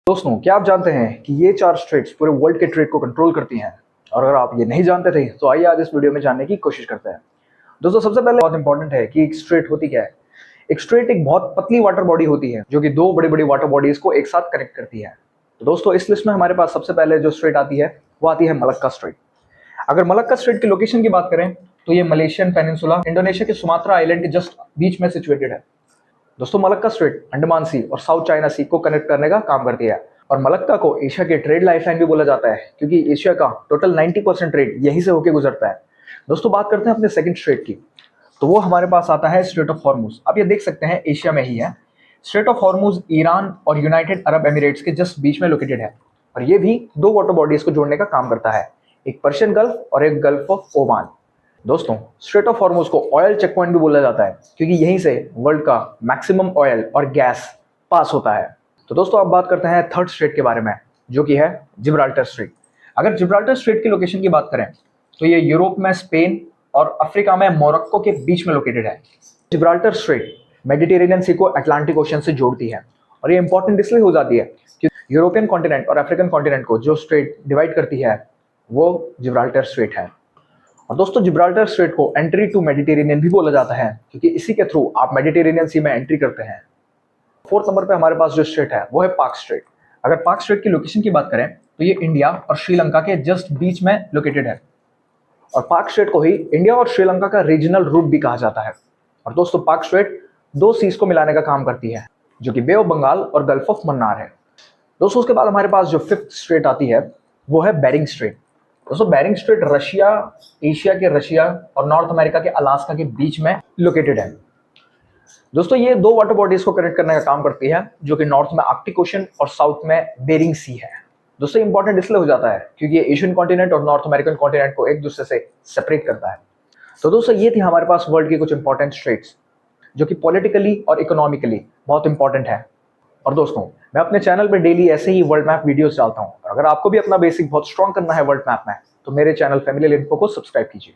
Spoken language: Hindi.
दोस्तों, क्या आप जानते हैं कि ये 4 स्ट्रेट्स पूरे वर्ल्ड के ट्रेड को कंट्रोल करती हैं? और अगर आप ये नहीं जानते थे तो आइए आज इस वीडियो में जानने की कोशिश करते हैं। दोस्तों, सबसे पहले बहुत इंपॉर्टेंट है कि एक स्ट्रेट होती क्या है। एक स्ट्रेट एक बहुत पतली वाटर बॉडी होती है जो कि दो बड़ी बड़ी वाटर बॉडीज को एक साथ कनेक्ट करती है। तो दोस्तों, इस लिस्ट में हमारे पास सबसे पहले जो स्ट्रेट आती है वो आती है मलक्का स्ट्रेट। अगर मलक्का स्ट्रेट की लोकेशन की बात करें तो ये मलेशियन पेनिनसुला इंडोनेशिया के सुमात्रा आइलैंड के जस्ट बीच में सिचुएटेड है। दोस्तों, मलक्का स्ट्रेट अंडमान सी और साउथ चाइना सी को कनेक्ट करने का काम करती है और मलक्का को एशिया के ट्रेड लाइफलाइन भी बोला जाता है क्योंकि एशिया का टोटल 90% ट्रेड यहीं से होकर गुजरता है। दोस्तों, बात करते हैं अपने सेकंड स्ट्रेट की, तो वो हमारे पास आता है स्ट्रेट ऑफ हॉर्मुज। आप ये देख सकते हैं एशिया में ही है। स्ट्रेट ऑफ हॉर्मुज ईरान और यूनाइटेड अरब एमिरेट्स के जस्ट बीच में लोकेटेड है और ये भी दो वाटर बॉडीज को जोड़ने का काम करता है, एक पर्शियन गल्फ और एक गल्फ ऑफ ओमान। दोस्तों, स्ट्रेट ऑफ हॉर्मुज को ऑयल चेक पॉइंट भी बोला जाता है क्योंकि यहीं से वर्ल्ड का मैक्सिमम ऑयल और गैस पास होता है। तो दोस्तों, अब बात करते हैं थर्ड स्ट्रेट के बारे में जो कि है जिब्राल्टर स्ट्रेट। अगर जिब्राल्टर स्ट्रेट की लोकेशन की बात करें तो ये यूरोप में स्पेन और अफ्रीका में मोरक्को के बीच में लोकेटेड है। जिब्राल्टर स्ट्रेट मेडिटेरेनियन सी को अटलांटिक ओशन से जोड़ती है और ये इंपॉर्टेंट इसलिए हो जाती है क्योंकि यूरोपियन कॉन्टिनेंट और अफ्रीकन कॉन्टिनेंट को जो स्ट्रेट डिवाइड करती है वो जिब्राल्टर स्ट्रेट है। और दोस्तों, जिब्राल्टर स्ट्रेट को एंट्री टू मेडिटेरेनियन भी बोला जाता है क्योंकि इसी के थ्रू आप मेडिटेरेनियन सी में एंट्री करते हैं। फोर्थ नंबर पे हमारे पास जो स्ट्रेट है वो है पाक स्ट्रेट। अगर पाक स्ट्रेट की लोकेशन की बात करें तो ये इंडिया और श्रीलंका के जस्ट बीच में लोकेटेड है और पाक स्ट्रेट को ही इंडिया और श्रीलंका का रीजनल रूट भी कहा जाता है। और दोस्तों, पाक स्ट्रेट दो सीज को मिलाने का काम करती है जो कि बे ऑफ बंगाल और गल्फ ऑफ मन्नार है। दोस्तों, उसके बाद हमारे पास जो फिफ्थ स्ट्रेट आती है वो है बेरिंग स्ट्रेट। दोस्तों, बेरिंग स्ट्रेट रशिया, एशिया के रशिया और नॉर्थ अमेरिका के अलास्का के बीच में लोकेटेड है। दोस्तों, ये दो वाटर बॉडीज को कनेक्ट करने का काम करती है जो कि नॉर्थ में आर्कटिक ओशन और साउथ में बेरिंग सी है। दोस्तों, इंपॉर्टेंट इसलिए हो जाता है क्योंकि ये एशियन कॉन्टिनेंट और नॉर्थ अमेरिकन कॉन्टिनेंट को एक दूसरे से सेपरेट करता है। तो दोस्तों, ये थी हमारे पास वर्ल्ड की कुछ इंपॉर्टेंट स्ट्रेट्स जो कि पॉलिटिकली और इकोनॉमिकली बहुत इंपॉर्टेंट है। और दोस्तों, मैं अपने चैनल पर डेली ऐसे ही वर्ल्ड मैप वीडियोस डालता हूँ और अगर आपको भी अपना बेसिक बहुत स्ट्रॉन्ग करना है वर्ल्ड मैप में तो मेरे चैनल फैमिलियल इन्फो को सब्सक्राइब कीजिए।